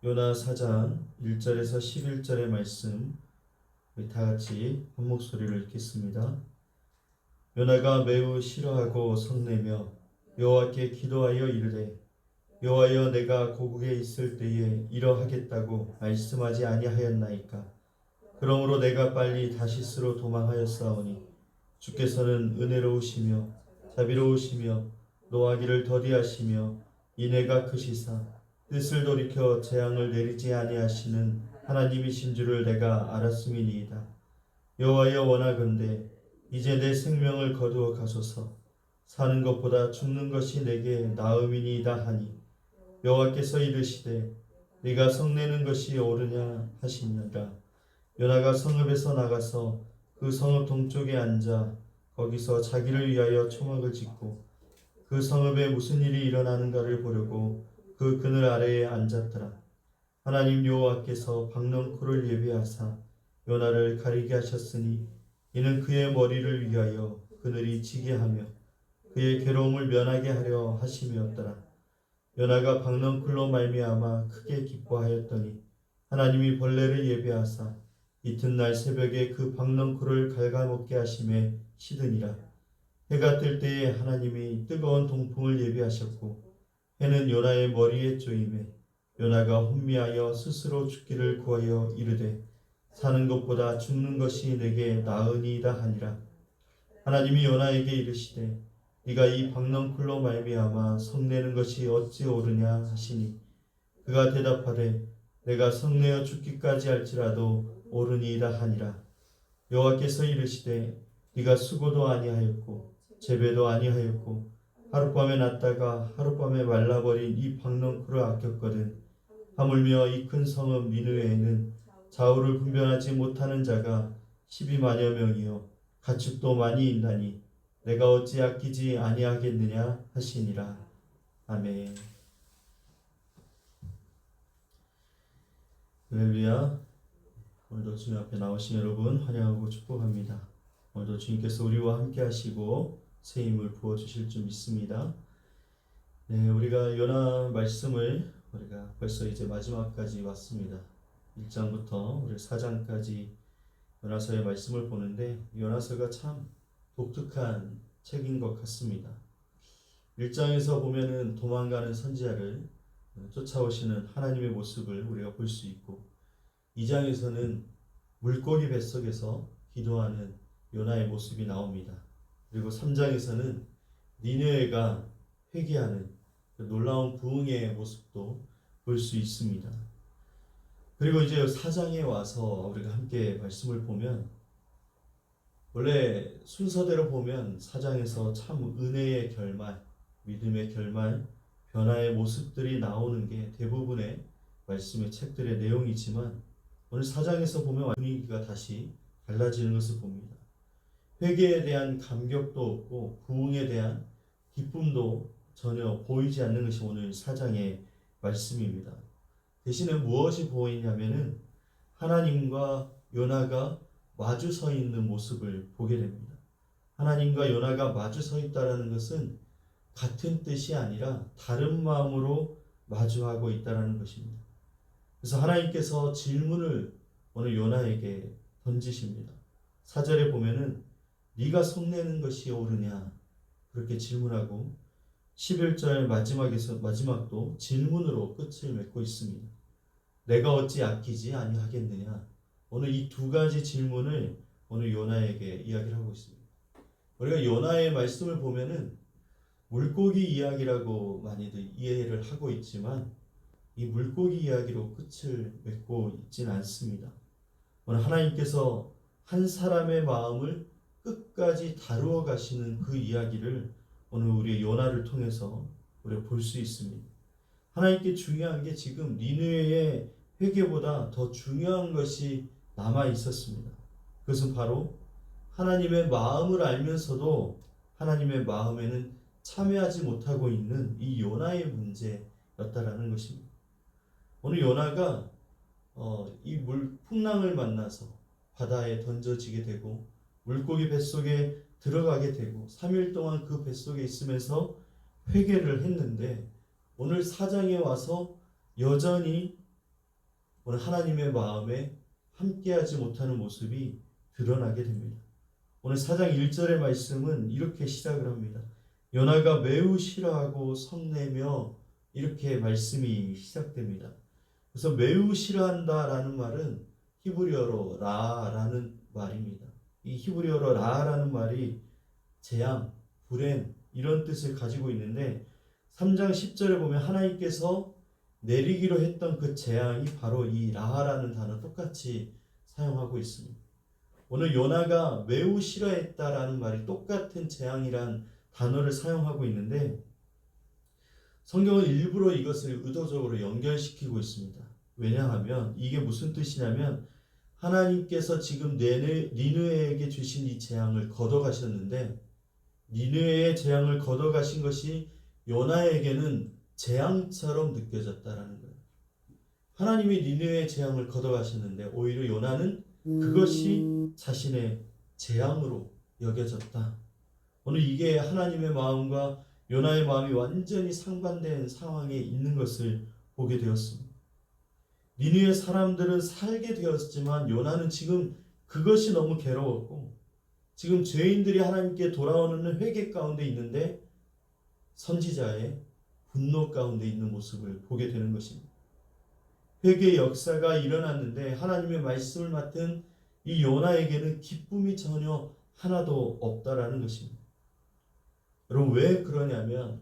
요나 4장 1절에서 11절의 말씀 우리 다 같이 한 목소리로 읽겠습니다. 요나가 매우 싫어하고 성내며 여호와께 기도하여 이르되 여호와여 내가 고국에 있을 때에 이러하겠다고 말씀하지 아니하였나이까. 그러므로 내가 빨리 다시스로 도망하였사오니 주께서는 은혜로우시며 자비로우시며 노하기를 더디하시며 인애가 크시사 뜻을 돌이켜 재앙을 내리지 아니하시는 하나님이신 줄을 내가 알았음이니이다. 여호와여 원하건대 이제 내 생명을 거두어 가소서. 사는 것보다 죽는 것이 내게 나음이니이다 하니 여호와께서 이르시되 네가 성내는 것이 옳으냐 하시니라. 요나가 성읍에서 나가서 그 성읍 동쪽에 앉아 거기서 자기를 위하여 초막을 짓고 그 성읍에 무슨 일이 일어나는가를 보려고 그 그늘 아래에 앉았더라. 하나님 여호와께서 박넝쿨을 예비하사 요나를 가리게 하셨으니 이는 그의 머리를 위하여 그늘이 지게 하며 그의 괴로움을 면하게 하려 하심이었더라. 요나가 박넝쿨로 말미암아 크게 기뻐하였더니 하나님이 벌레를 예비하사 이튿날 새벽에 그 박넝쿨을 갉아먹게 하심에 시드니라. 해가 뜰 때에 하나님이 뜨거운 동풍을 예비하셨고 해는 요나의 머리에 쪼임에 요나가 혼미하여 스스로 죽기를 구하여 이르되 사는 것보다 죽는 것이 내게 나으니이다 하니라. 하나님이 요나에게 이르시되 네가 이 박넝쿨로 말미암아 성내는 것이 어찌 옳으냐 하시니 그가 대답하되 내가 성내어 죽기까지 할지라도 옳으니이다 하니라. 여호와께서 이르시되 네가 수고도 아니하였고 재배도 아니하였고 하룻밤에 났다가 하룻밤에 말라버린 이 박넝쿨을 아꼈거든. 하물며 이 큰 성읍 니느웨에는 좌우를 분별하지 못하는 자가 12만여 명이요 가축도 많이 있나니 내가 어찌 아끼지 아니하겠느냐 하시니라. 아멘. 할렐루야. 오늘도 주님 앞에 나오신 여러분 환영하고 축복합니다. 오늘도 주님께서 우리와 함께 하시고 새 힘을 부어주실 줄 믿습니다. 네, 우리가 요나 말씀을 우리가 벌써 이제 마지막까지 왔습니다. 1장부터 우리 4장까지 요나서의 말씀을 보는데 요나서가 참 독특한 책인 것 같습니다. 1장에서 보면은 도망가는 선지자를 쫓아오시는 하나님의 모습을 우리가 볼 수 있고 2장에서는 물고기 뱃속에서 기도하는 요나의 모습이 나옵니다. 그리고 3장에서는 니느웨가 회개하는 놀라운 부흥의 모습도 볼 수 있습니다. 그리고 이제 4장에 와서 우리가 함께 말씀을 보면 원래 순서대로 보면 4장에서 참 은혜의 결말, 믿음의 결말, 변화의 모습들이 나오는 게 대부분의 말씀의 책들의 내용이지만 오늘 4장에서 보면 분위기가 다시 달라지는 것을 봅니다. 회개에 대한 감격도 없고 부흥에 대한 기쁨도 전혀 보이지 않는 것이 오늘 4장의 말씀입니다. 대신에 무엇이 보이냐면은 하나님과 요나가 마주 서 있는 모습을 보게 됩니다. 하나님과 요나가 마주 서 있다는 것은 같은 뜻이 아니라 다른 마음으로 마주하고 있다는 것입니다. 그래서 하나님께서 질문을 오늘 요나에게 던지십니다. 4절에 보면은 네가 성내는 것이 옳으냐 그렇게 질문하고 11절 마지막도 질문으로 끝을 맺고 있습니다. 내가 어찌 아끼지 아니하겠느냐. 오늘 이 두 가지 질문을 오늘 요나에게 이야기를 하고 있습니다. 우리가 요나의 말씀을 보면은 물고기 이야기라고 많이들 이해를 하고 있지만 이 물고기 이야기로 끝을 맺고 있지는 않습니다. 오늘 하나님께서 한 사람의 마음을 끝까지 다루어 가시는 그 이야기를 오늘 우리 요나를 통해서 우리가 볼 수 있습니다. 하나님께 중요한 게 지금 니느웨의 회개보다 더 중요한 것이 남아 있었습니다. 그것은 바로 하나님의 마음을 알면서도 하나님의 마음에는 참여하지 못하고 있는 이 요나의 문제였다라는 것입니다. 오늘 요나가 이 풍랑을 만나서 바다에 던져지게 되고 물고기 뱃속에 들어가게 되고 3일 동안 그 뱃속에 있으면서 회개를 했는데 오늘 4장에 와서 여전히 오늘 하나님의 마음에 함께하지 못하는 모습이 드러나게 됩니다. 오늘 4장 1절의 말씀은 이렇게 시작을 합니다. 요나가 매우 싫어하고 성내며 이렇게 말씀이 시작됩니다. 그래서 매우 싫어한다라는 말은 히브리어로 라라는 말입니다. 이 히브리어로 라라는 말이 재앙, 불행 이런 뜻을 가지고 있는데 3장 10절에 보면 하나님께서 내리기로 했던 그 재앙이 바로 이 라하라는 단어 똑같이 사용하고 있습니다. 오늘 요나가 매우 싫어했다라는 말이 똑같은 재앙이란 단어를 사용하고 있는데 성경은 일부러 이것을 의도적으로 연결시키고 있습니다. 왜냐하면 이게 무슨 뜻이냐면 하나님께서 지금 니느웨에게 주신 이 재앙을 걷어가셨는데 니느웨의 재앙을 걷어가신 것이 요나에게는 재앙처럼 느껴졌다라는 거예요. 하나님이 니느웨의 재앙을 걷어가셨는데 오히려 요나는 그것이 자신의 재앙으로 여겨졌다. 오늘 이게 하나님의 마음과 요나의 마음이 완전히 상반된 상황에 있는 것을 보게 되었습니다. 니느웨 사람들은 살게 되었지만 요나는 지금 그것이 너무 괴로웠고 지금 죄인들이 하나님께 돌아오는 회개 가운데 있는데 선지자의 분노 가운데 있는 모습을 보게 되는 것입니다. 회개의 역사가 일어났는데 하나님의 말씀을 맡은 이 요나에게는 기쁨이 전혀 하나도 없다라는 것입니다. 여러분 왜 그러냐면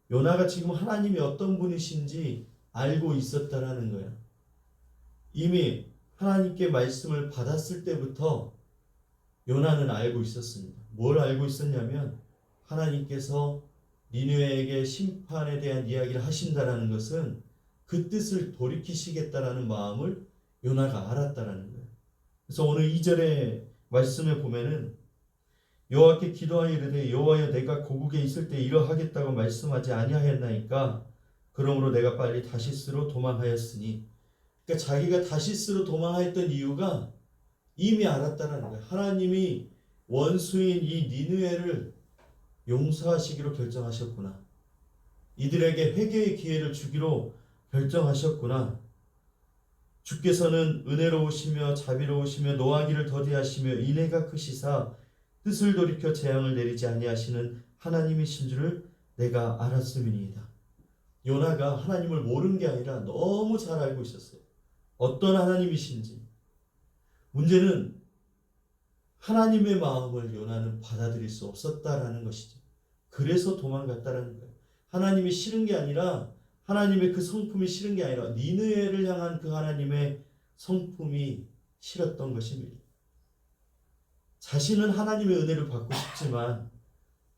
요나가 지금 하나님이 어떤 분이신지 알고 있었다라는 거예요. 이미 하나님께 말씀을 받았을 때부터 요나는 알고 있었습니다. 뭘 알고 있었냐면 하나님께서 니느웨에게 심판에 대한 이야기를 하신다라는 것은 그 뜻을 돌이키시겠다라는 마음을 요나가 알았다라는 거예요. 그래서 오늘 2절의 말씀에 보면은 여호와께 기도하여 이르되 여호와여 내가 고국에 있을 때 이러하겠다고 말씀하지 아니하였나이까 그러므로 내가 빨리 다시스로 도망하였으니 그러니까 자기가 다시스로 도망하였던 이유가 이미 알았다는 거예요. 하나님이 원수인 이 니느웨를 용서하시기로 결정하셨구나. 이들에게 회개의 기회를 주기로 결정하셨구나. 주께서는 은혜로우시며 자비로우시며 노하기를 더디하시며 인애가 크시사 뜻을 돌이켜 재앙을 내리지 아니하시는 하나님이신 줄을 내가 알았음이니이다. 요나가 하나님을 모르는 게 아니라 너무 잘 알고 있었어요. 어떤 하나님이신지. 문제는 하나님의 마음을 요나는 받아들일 수 없었다라는 것이죠. 그래서 도망갔다라는 거예요. 하나님이 싫은 게 아니라 하나님의 그 성품이 싫은 게 아니라 니느웨를 향한 그 하나님의 성품이 싫었던 것입니다. 자신은 하나님의 은혜를 받고 싶지만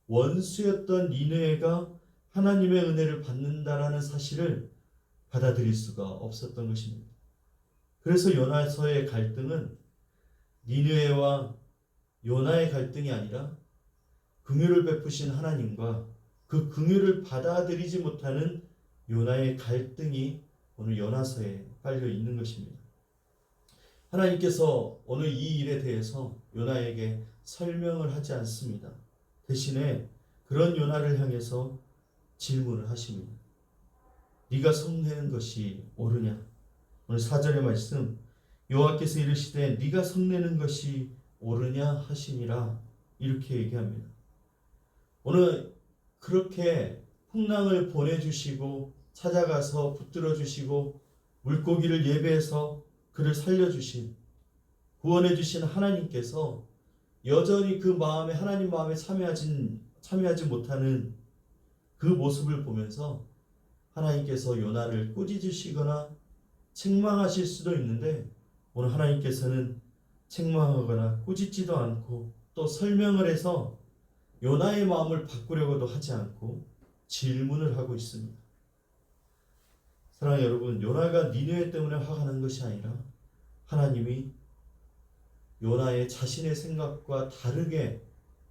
원수였던 니느웨가 하나님의 은혜를 받는다라는 사실을 받아들일 수가 없었던 것입니다. 그래서 요나서의 갈등은 니느웨와 요나의 갈등이 아니라 긍휼을 베푸신 하나님과 그 긍휼을 받아들이지 못하는 요나의 갈등이 오늘 요나서에 깔려 있는 것입니다. 하나님께서 오늘 이 일에 대해서 요나에게 설명을 하지 않습니다. 대신에 그런 요나를 향해서 질문을 하십니다. 네가 성내는 것이 옳으냐? 오늘 4절의 말씀 여호와께서 이르시되 네가 성내는 것이 옳으냐 하시니라 이렇게 얘기합니다. 오늘 그렇게 풍랑을 보내주시고 찾아가서 붙들어 주시고 물고기를 예배해서 그를 살려주신 구원해 주신 하나님께서 여전히 그 마음에 하나님 마음에 참여하지 못하는 그 모습을 보면서 하나님께서 요나를 꾸짖으시거나 책망하실 수도 있는데 오늘 하나님께서는 책망하거나 꾸짖지도 않고 또 설명을 해서 요나의 마음을 바꾸려고도 하지 않고 질문을 하고 있습니다. 사랑하는 여러분, 요나가 니느웨 때문에 화가 난 것이 아니라 하나님이 요나의 자신의 생각과 다르게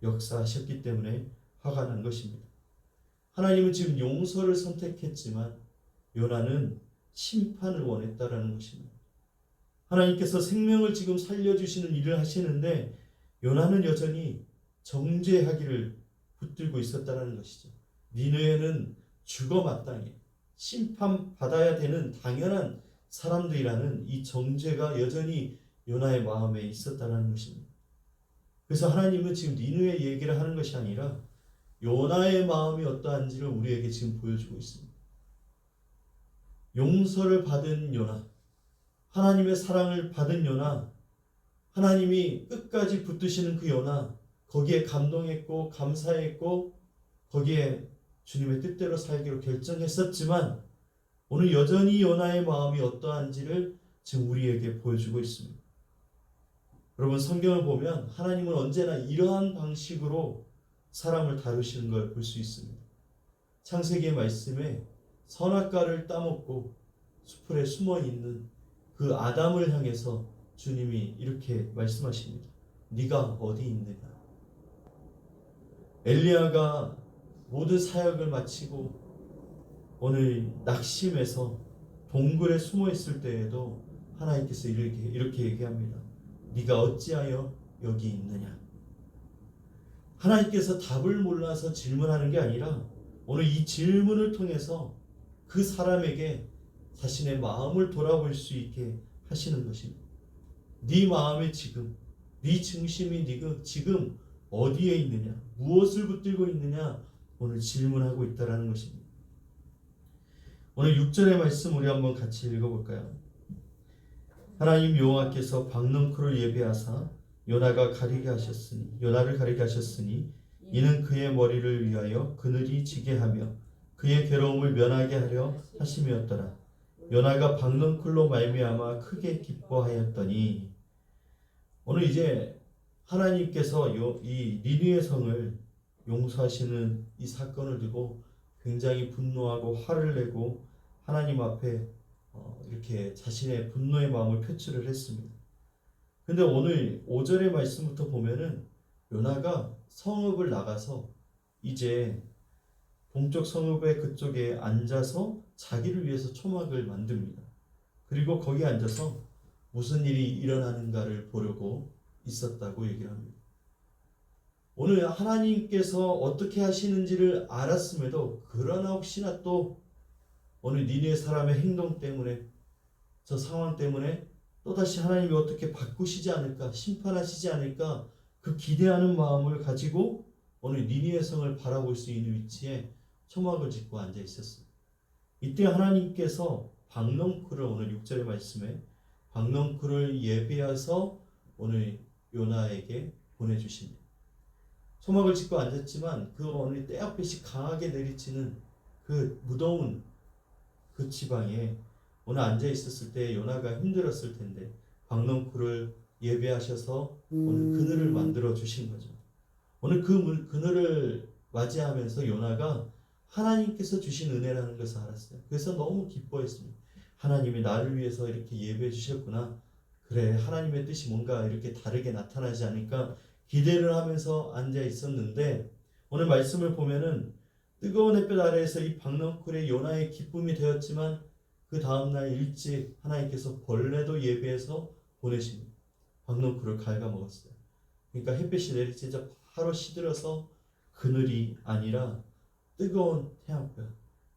역사하셨기 때문에 화가 난 것입니다. 하나님은 지금 용서를 선택했지만 요나는 심판을 원했다라는 것입니다. 하나님께서 생명을 지금 살려주시는 일을 하시는데 요나는 여전히 정죄하기를 붙들고 있었다는 것이죠. 니느웨는 죽어 마땅해 심판받아야 되는 당연한 사람들이라는 이 정죄가 여전히 요나의 마음에 있었다는 것입니다. 그래서 하나님은 지금 니느웨 얘기를 하는 것이 아니라 요나의 마음이 어떠한지를 우리에게 지금 보여주고 있습니다. 용서를 받은 요나, 하나님의 사랑을 받은 요나, 하나님이 끝까지 붙드시는 그 요나, 거기에 감동했고 감사했고 거기에 주님의 뜻대로 살기로 결정했었지만 오늘 여전히 요나의 마음이 어떠한지를 지금 우리에게 보여주고 있습니다. 여러분, 성경을 보면 하나님은 언제나 이러한 방식으로 사람을 다루시는 걸 볼 수 있습니다. 창세기의 말씀에 선악과를 따먹고 수풀에 숨어 있는 그 아담을 향해서 주님이 이렇게 말씀하십니다. 네가 어디 있느냐? 엘리야가 모든 사역을 마치고 오늘 낙심해서 동굴에 숨어 있을 때에도 하나님께서 이렇게 얘기합니다. 네가 어찌하여 여기 있느냐? 하나님께서 답을 몰라서 질문하는 게 아니라 오늘 이 질문을 통해서 그 사람에게 자신의 마음을 돌아볼 수 있게 하시는 것입니다. 네 마음이 지금, 네 중심이 지금 어디에 있느냐? 무엇을 붙들고 있느냐? 오늘 질문하고 있다는 것입니다. 오늘 6절의 말씀 우리 한번 같이 읽어볼까요? 하나님 여호와께서 박넝쿨을 예비하사 요나를 가리게 하셨으니 이는 그의 머리를 위하여 그늘이 지게 하며 그의 괴로움을 면하게 하려 하심이었더라. 요나가 박넝쿨로 말미암아 크게 기뻐하였더니, 오늘 이제 하나님께서 이 니느웨 성을 용서하시는 이 사건을 두고 굉장히 분노하고 화를 내고 하나님 앞에 이렇게 자신의 분노의 마음을 표출을 했습니다. 근데 오늘 5절의 말씀부터 보면은 요나가 성읍을 나가서 이제 동쪽 성읍의 그쪽에 앉아서 자기를 위해서 초막을 만듭니다. 그리고 거기 앉아서 무슨 일이 일어나는가를 보려고 있었다고 얘기를 합니다. 오늘 하나님께서 어떻게 하시는지를 알았음에도 그러나 혹시나 또 오늘 니느웨 사람의 행동 때문에, 저 상황 때문에 또다시 하나님이 어떻게 바꾸시지 않을까, 심판하시지 않을까, 그 기대하는 마음을 가지고 오늘 니느웨 성을 바라볼 수 있는 위치에 초막을 짓고 앉아 있었어요. 이때 하나님께서 박넝쿨을, 오늘 6절의 말씀에 박넝쿨을 예비해서 오늘 요나에게 보내주십니다. 초막을 짓고 앉았지만 그 오늘 때앞빛이 강하게 내리치는 그 무더운 그 지방에 오늘 앉아 있었을 때 요나가 힘들었을 텐데 박넝쿨을 예배하셔서 오늘 그늘을 만들어 주신 거죠. 오늘 그 그늘을 맞이하면서 요나가 하나님께서 주신 은혜라는 것을 알았어요. 그래서 너무 기뻐했습니다. 하나님이 나를 위해서 이렇게 예배해 주셨구나. 그래, 하나님의 뜻이 뭔가 이렇게 다르게 나타나지 않을까 기대를 하면서 앉아 있었는데, 오늘 말씀을 보면은 뜨거운 햇볕 아래에서 이 박넝쿨의 요나의 기쁨이 되었지만 그 다음날 일찍 하나님께서 벌레도 예배해서 보내십니다. 박넝쿨을 갉아먹었어요. 그러니까 햇빛이 내리치자 바로 시들어서 그늘이 아니라 뜨거운 태양볕.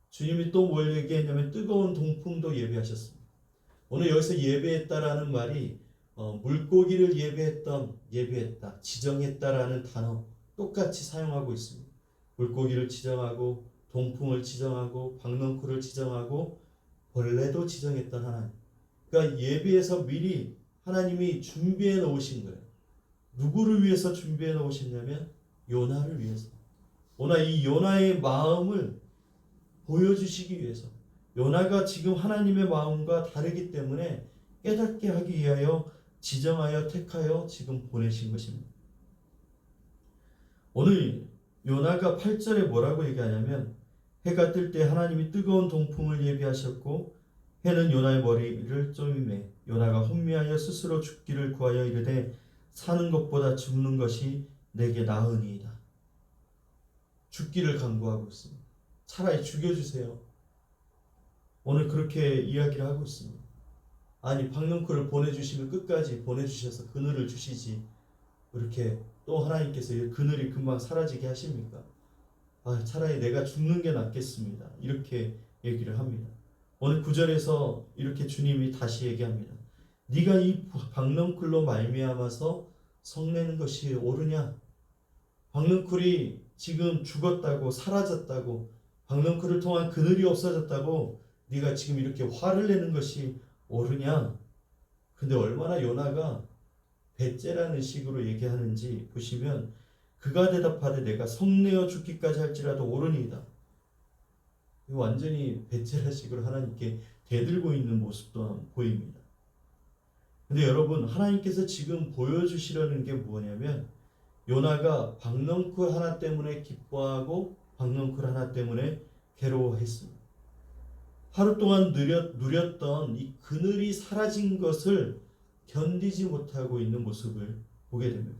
주님이 또 뭘 얘기했냐면 뜨거운 동풍도 예배하셨습니다. 오늘 여기서 예배했다라는 말이 물고기를 예배했다, 지정했다라는 단어 똑같이 사용하고 있습니다. 물고기를 지정하고 동풍을 지정하고 박넝쿨을 지정하고 벌레도 지정했던 하나님. 그러니까 예배에서 미리 하나님이 준비해 놓으신 거예요. 누구를 위해서 준비해 놓으셨냐면 요나를 위해서. 오늘 이 요나의 마음을 보여주시기 위해서, 요나가 지금 하나님의 마음과 다르기 때문에 깨닫게 하기 위하여 지정하여 택하여 지금 보내신 것입니다. 오늘 요나가 8절에 뭐라고 얘기하냐면 해가 뜰 때 하나님이 뜨거운 동풍을 예비하셨고 해는 요나의 머리를 쪼임매 요나가 혼미하여 스스로 죽기를 구하여 이르되 사는 것보다 죽는 것이 내게 나으니이다. 죽기를 간구하고 있습니다. 차라리 죽여주세요. 오늘 그렇게 이야기를 하고 있습니다. 아니, 박넝쿨을 보내주시면 끝까지 보내주셔서 그늘을 주시지 이렇게 또 하나님께서 그늘이 금방 사라지게 하십니까? 차라리 내가 죽는 게 낫겠습니다. 이렇게 얘기를 합니다. 오늘 9절에서 이렇게 주님이 다시 얘기합니다. 네가 이 박넝쿨로 말미암아서 성내는 것이 옳으냐? 박넝쿨이 지금 죽었다고, 사라졌다고, 박넝쿨을 통한 그늘이 없어졌다고 네가 지금 이렇게 화를 내는 것이 옳으냐? 근데 얼마나 요나가 배째라는 식으로 얘기하는지 보시면, 그가 대답하되 내가 성내어 죽기까지 할지라도 옳으니이다. 완전히 배째라식으로 하나님께 대들고 있는 모습도 보입니다. 근데 여러분, 하나님께서 지금 보여주시려는 게 뭐냐면, 요나가 박넝쿨 하나 때문에 기뻐하고 박넝쿨 하나 때문에 괴로워했습니다. 하루 동안 누렸던 이 그늘이 사라진 것을 견디지 못하고 있는 모습을 보게 됩니다.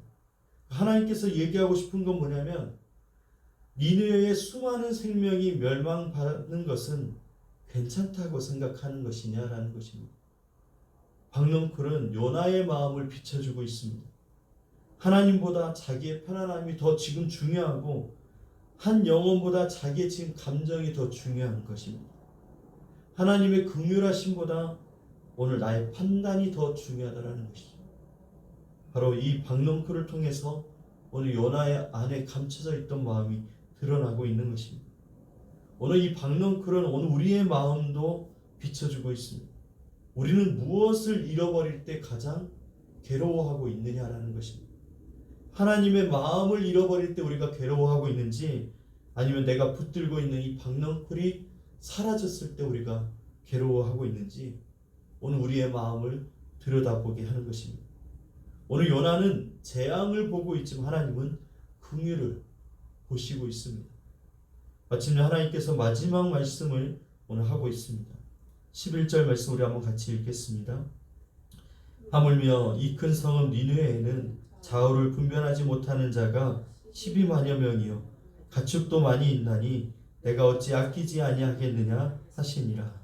하나님께서 얘기하고 싶은 건 뭐냐면, 니느웨의 수많은 생명이 멸망받는 것은 괜찮다고 생각하는 것이냐라는 것입니다. 박넝쿨은 요나의 마음을 비춰주고 있습니다. 하나님보다 자기의 편안함이 더 지금 중요하고, 한 영혼보다 자기의 지금 감정이 더 중요한 것입니다. 하나님의 긍휼하심보다 오늘 나의 판단이 더 중요하다는 것이죠. 바로 이 박넝쿨을 통해서 오늘 요나의 안에 감춰져 있던 마음이 드러나고 있는 것입니다. 오늘 이 박넝쿨은 오늘 우리의 마음도 비춰주고 있습니다. 우리는 무엇을 잃어버릴 때 가장 괴로워하고 있느냐라는 것입니다. 하나님의 마음을 잃어버릴 때 우리가 괴로워하고 있는지, 아니면 내가 붙들고 있는 이 박넝쿨이 사라졌을 때 우리가 괴로워하고 있는지, 오늘 우리의 마음을 들여다보게 하는 것입니다. 오늘 요나는 재앙을 보고 있지만 하나님은 긍휼을 보시고 있습니다. 마침내 하나님께서 마지막 말씀을 오늘 하고 있습니다. 11절 말씀 우리 한번 같이 읽겠습니다. 하물며 이 큰 성읍 니느웨에는 좌우를 분별하지 못하는 자가 12만여 명이요 가축도 많이 있나니 내가 어찌 아끼지 아니하겠느냐 하시니라.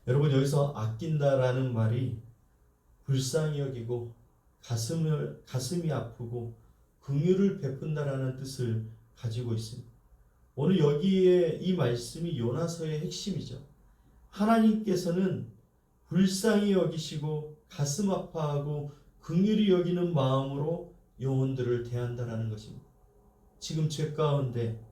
여러분, 여기서 아낀다라는 말이 불쌍히 여기고 가슴이 아프고 긍휼을 베푼다라는 뜻을 가지고 있습니다. 오늘 여기에 이 말씀이 요나서의 핵심이죠. 하나님께서는 불쌍히 여기시고 가슴 아파하고 긍휼히 여기는 마음으로 영혼들을 대한다라는 것입니다. 지금 죄 가운데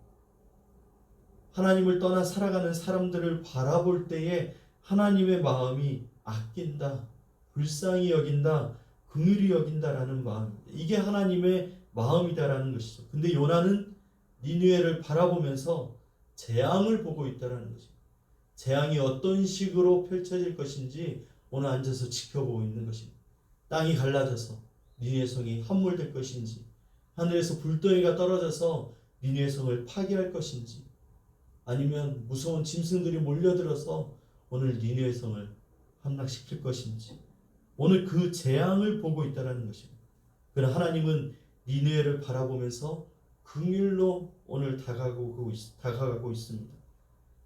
하나님을 떠나 살아가는 사람들을 바라볼 때에 하나님의 마음이 아낀다, 불쌍히 여긴다, 긍휼히 여긴다라는 마음입니다. 이게 하나님의 마음이다라는 것이죠. 근데 요나는 니느웨를 바라보면서 재앙을 보고 있다라는 것입니다. 재앙이 어떤 식으로 펼쳐질 것인지 오늘 앉아서 지켜보고 있는 것입니다. 땅이 갈라져서 니느웨 성이 함몰될 것인지, 하늘에서 불덩이가 떨어져서 니느웨 성을 파괴할 것인지, 아니면 무서운 짐승들이 몰려들어서 오늘 니느웨 성을 함락시킬 것인지, 오늘 그 재앙을 보고 있다는 것입니다. 그러나 하나님은 니느웨를 바라보면서 긍휼로 오늘 다가가고 있습니다.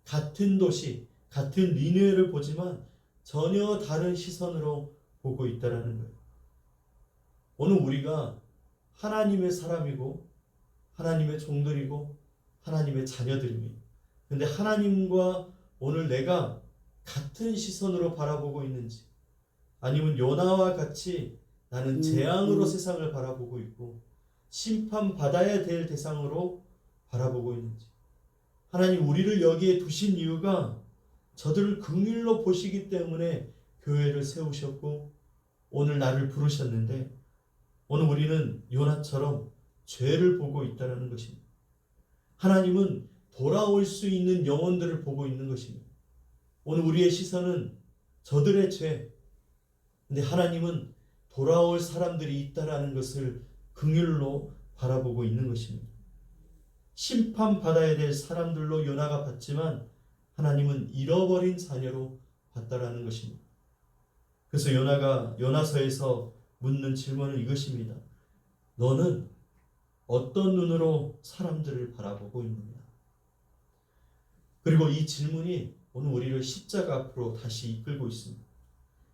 같은 도시, 같은 니느웨를 보지만 전혀 다른 시선으로 보고 있다는 거예요. 오늘 우리가 하나님의 사람이고 하나님의 종들이고 하나님의 자녀들입니다. 근데 하나님과 오늘 내가 같은 시선으로 바라보고 있는지, 아니면 요나와 같이 나는 재앙으로 세상을 바라보고 있고 심판받아야 될 대상으로 바라보고 있는지. 하나님 우리를 여기에 두신 이유가 저들을 긍휼로 보시기 때문에 교회를 세우셨고 오늘 나를 부르셨는데, 오늘 우리는 요나처럼 죄를 보고 있다는 것입니다. 하나님은 돌아올 수 있는 영혼들을 보고 있는 것입니다. 오늘 우리의 시선은 저들의 죄, 근데 하나님은 돌아올 사람들이 있다라는 것을 긍휼로 바라보고 있는 것입니다. 심판받아야 될 사람들로 요나가 봤지만 하나님은 잃어버린 자녀로 봤다라는 것입니다. 그래서 요나가 요나서에서 묻는 질문은 이것입니다. 너는 어떤 눈으로 사람들을 바라보고 있느냐? 그리고 이 질문이 오늘 우리를 십자가 앞으로 다시 이끌고 있습니다.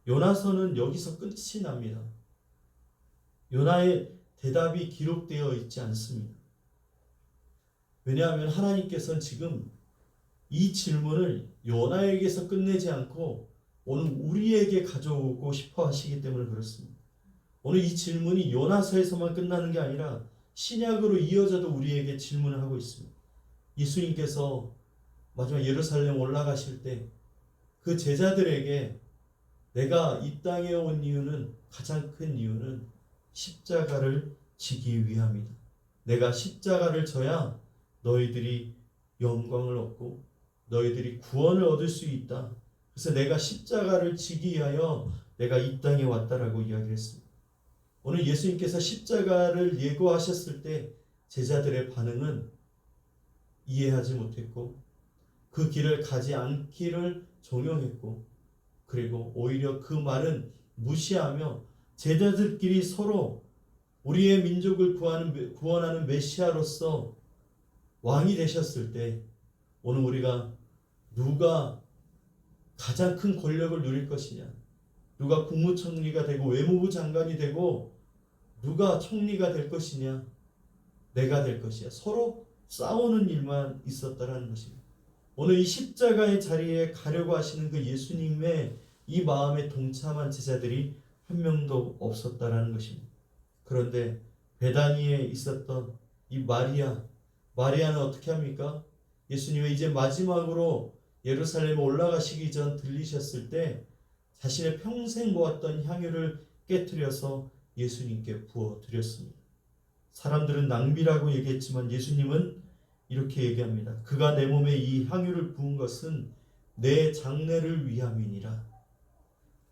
요나서는 여기서 끝이 납니다. 요나의 대답이 기록되어 있지 않습니다. 왜냐하면 하나님께서는 지금 이 질문을 요나에게서 끝내지 않고 오늘 우리에게 가져오고 싶어 하시기 때문에 그렇습니다. 오늘 이 질문이 요나서에서만 끝나는 게 아니라 신약으로 이어져도 우리에게 질문을 하고 있습니다. 예수님께서 마지막 예루살렘 올라가실 때 그 제자들에게 내가 이 땅에 온 이유는, 가장 큰 이유는 십자가를 지기 위함이다. 내가 십자가를 져야 너희들이 영광을 얻고 너희들이 구원을 얻을 수 있다. 그래서 내가 십자가를 지기 위하여 내가 이 땅에 왔다라고 이야기했습니다. 오늘 예수님께서 십자가를 예고하셨을 때 제자들의 반응은 이해하지 못했고 그 길을 가지 않기를 종용했고, 그리고 오히려 그 말은 무시하며 제자들끼리 서로 우리의 민족을 구원하는 메시아로서 왕이 되셨을 때 오늘 우리가 누가 가장 큰 권력을 누릴 것이냐, 누가 국무총리가 되고 외무부 장관이 되고 누가 총리가 될 것이냐, 내가 될 것이야, 서로 싸우는 일만 있었다라는 것입니다. 오늘 이 십자가의 자리에 가려고 하시는 그 예수님의 이 마음에 동참한 제자들이 한 명도 없었다라는 것입니다. 그런데 베다니에 있었던 이 마리아는 어떻게 합니까? 예수님이 이제 마지막으로 예루살렘에 올라가시기 전 들리셨을 때 자신의 평생 모았던 향유를 깨트려서 예수님께 부어드렸습니다. 사람들은 낭비라고 얘기했지만 예수님은 이렇게 얘기합니다. 그가 내 몸에 이 향유를 부은 것은 내 장례를 위함이니라.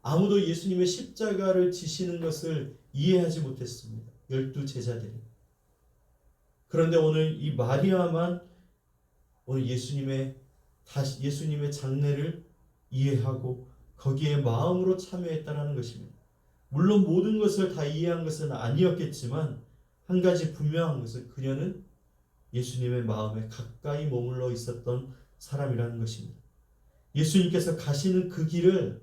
아무도 예수님의 십자가를 지시는 것을 이해하지 못했습니다. 12 제자들이. 그런데 오늘 이 마리아만 오늘 예수님의 장례를 이해하고 거기에 마음으로 참여했다는 것입니다. 물론 모든 것을 다 이해한 것은 아니었겠지만 한 가지 분명한 것은 그녀는 예수님의 마음에 가까이 머물러 있었던 사람이라는 것입니다. 예수님께서 가시는 그 길을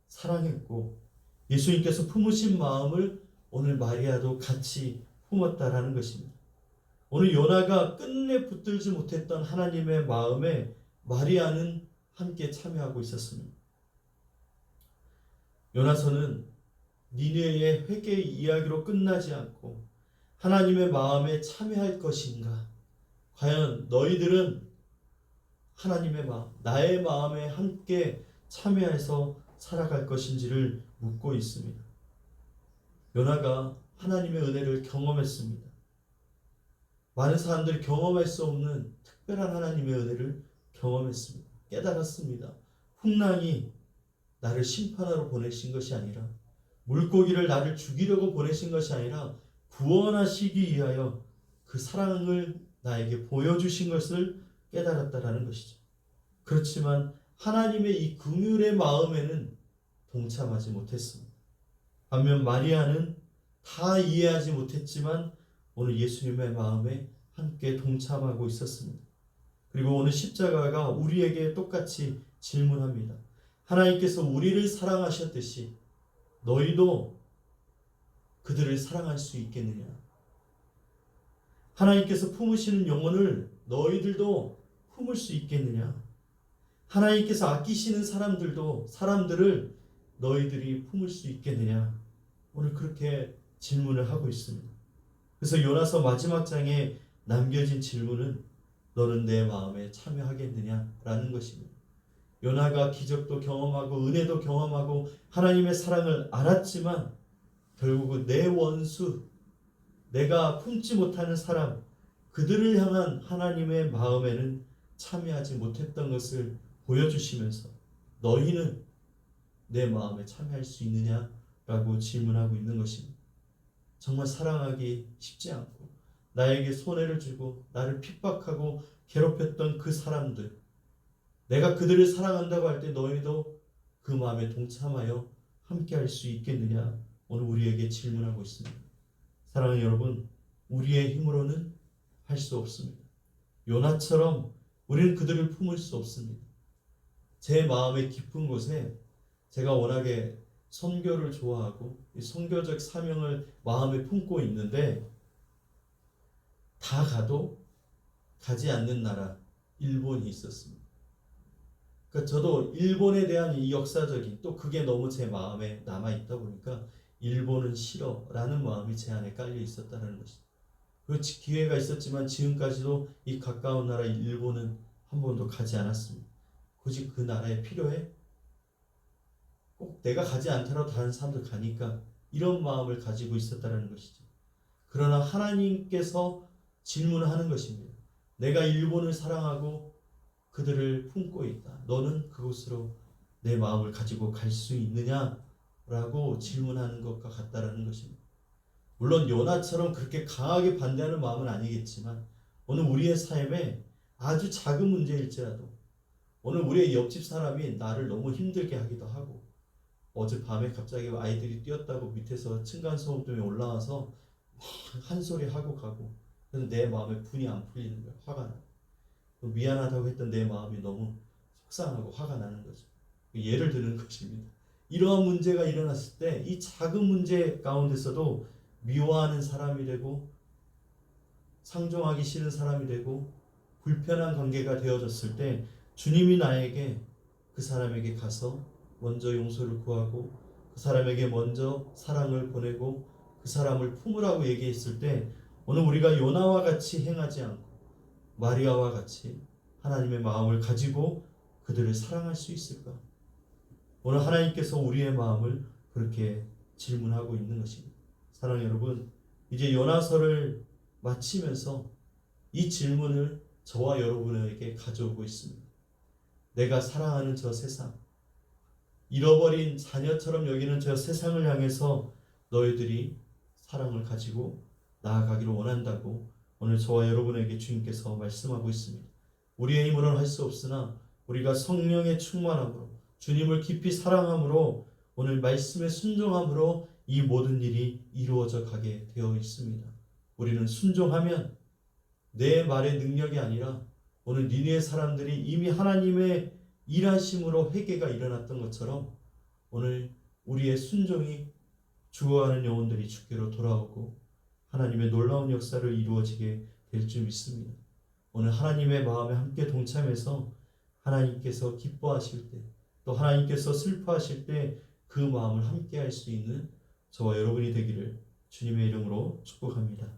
사랑했고 예수님께서 품으신 마음을 오늘 마리아도 같이 품었다라는 것입니다. 오늘 요나가 끝내 붙들지 못했던 하나님의 마음에 마리아는 함께 참여하고 있었습니다. 요나서는 니느웨의 회개 이야기로 끝나지 않고 하나님의 마음에 참여할 것인가? 과연 너희들은 하나님의 마음, 나의 마음에 함께 참여해서 살아갈 것인지를 묻고 있습니다. 요나가 하나님의 은혜를 경험했습니다. 많은 사람들이 경험할 수 없는 특별한 하나님의 은혜를 경험했습니다. 깨달았습니다. 풍랑이 나를 심판하러 보내신 것이 아니라, 물고기를 나를 죽이려고 보내신 것이 아니라 구원하시기 위하여 그 사랑을 나에게 보여주신 것을 깨달았다라는 것이죠. 그렇지만 하나님의 이 긍휼의 마음에는 동참하지 못했습니다. 반면 마리아는 다 이해하지 못했지만 오늘 예수님의 마음에 함께 동참하고 있었습니다. 그리고 오늘 십자가가 우리에게 똑같이 질문합니다. 하나님께서 우리를 사랑하셨듯이 너희도 그들을 사랑할 수 있겠느냐? 하나님께서 품으시는 영혼을 너희들도 품을 수 있겠느냐? 하나님께서 아끼시는 사람들을 너희들이 품을 수 있겠느냐? 오늘 그렇게 질문을 하고 있습니다. 그래서 요나서 마지막 장에 남겨진 질문은 너는 내 마음에 참여하겠느냐라는 것입니다. 요나가 기적도 경험하고 은혜도 경험하고 하나님의 사랑을 알았지만 결국은 내 원수, 내가 품지 못하는 사람, 그들을 향한 하나님의 마음에는 참여하지 못했던 것을 보여주시면서 너희는 내 마음에 참여할 수 있느냐라고 질문하고 있는 것입니다. 정말 사랑하기 쉽지 않고 나에게 손해를 주고 나를 핍박하고 괴롭혔던 그 사람들, 내가 그들을 사랑한다고 할 때 너희도 그 마음에 동참하여 함께 할 수 있겠느냐? 오늘 우리에게 질문하고 있습니다. 사랑하는 여러분, 우리의 힘으로는 할 수 없습니다. 요나처럼 우리는 그들을 품을 수 없습니다. 제 마음의 깊은 곳에 제가 워낙에 선교를 좋아하고 선교적 사명을 마음에 품고 있는데 다 가도 가지 않는 나라 일본이 있었습니다. 그러니까 저도 일본에 대한 이 역사적인 또 그게 너무 제 마음에 남아 있다 보니까 일본은 싫어라는 마음이 제 안에 깔려 있었다는 것이죠. 그 기회가 있었지만 지금까지도 이 가까운 나라 일본은 한 번도 가지 않았습니다. 굳이 그 나라에 필요해? 꼭 내가 가지 않더라도 다른 사람들 가니까 이런 마음을 가지고 있었다는 것이죠. 그러나 하나님께서 질문하는 것입니다. 내가 일본을 사랑하고 그들을 품고 있다. 너는 그곳으로 내 마음을 가지고 갈 수 있느냐라고 질문하는 것과 같다라는 것입니다. 물론 요나처럼 그렇게 강하게 반대하는 마음은 아니겠지만 오늘 우리의 삶에 아주 작은 문제일지라도 오늘 우리의 옆집 사람이 나를 너무 힘들게 하기도 하고 어젯밤에 갑자기 아이들이 뛰었다고 밑에서 층간소음 때문에 올라와서 한 소리 하고 가고 그래서 내 마음에 분이 안 풀리는 거야. 화가 나. 미안하다고 했던 내 마음이 너무 속상하고 화가 나는 거죠. 예를 드는 것입니다. 이러한 문제가 일어났을 때 이 작은 문제 가운데서도 미워하는 사람이 되고 상종하기 싫은 사람이 되고 불편한 관계가 되어졌을 때 주님이 나에게 그 사람에게 가서 먼저 용서를 구하고 그 사람에게 먼저 사랑을 보내고 그 사람을 품으라고 얘기했을 때 오늘 우리가 요나와 같이 행하지 않고 마리아와 같이 하나님의 마음을 가지고 그들을 사랑할 수 있을까? 오늘 하나님께서 우리의 마음을 그렇게 질문하고 있는 것입니다. 사랑하는 여러분, 이제 요나서를 마치면서 이 질문을 저와 여러분에게 가져오고 있습니다. 내가 사랑하는 저 세상, 잃어버린 자녀처럼 여기는 저 세상을 향해서 너희들이 사랑을 가지고 나아가기를 원한다고 오늘 저와 여러분에게 주님께서 말씀하고 있습니다. 우리의 힘으로는 할 수 없으나 우리가 성령의 충만함으로 주님을 깊이 사랑함으로 오늘 말씀에 순종함으로 이 모든 일이 이루어져 가게 되어 있습니다. 우리는 순종하면 내 말의 능력이 아니라 오늘 니느웨 사람들이 이미 하나님의 일하심으로 회개가 일어났던 것처럼 오늘 우리의 순종이 죽어가는 영혼들이 주께로 돌아오고 하나님의 놀라운 역사를 이루어지게 될 줄 믿습니다. 오늘 하나님의 마음에 함께 동참해서 하나님께서 기뻐하실 때 또 하나님께서 슬퍼하실 때 그 마음을 함께 할 수 있는 저와 여러분이 되기를 주님의 이름으로 축복합니다.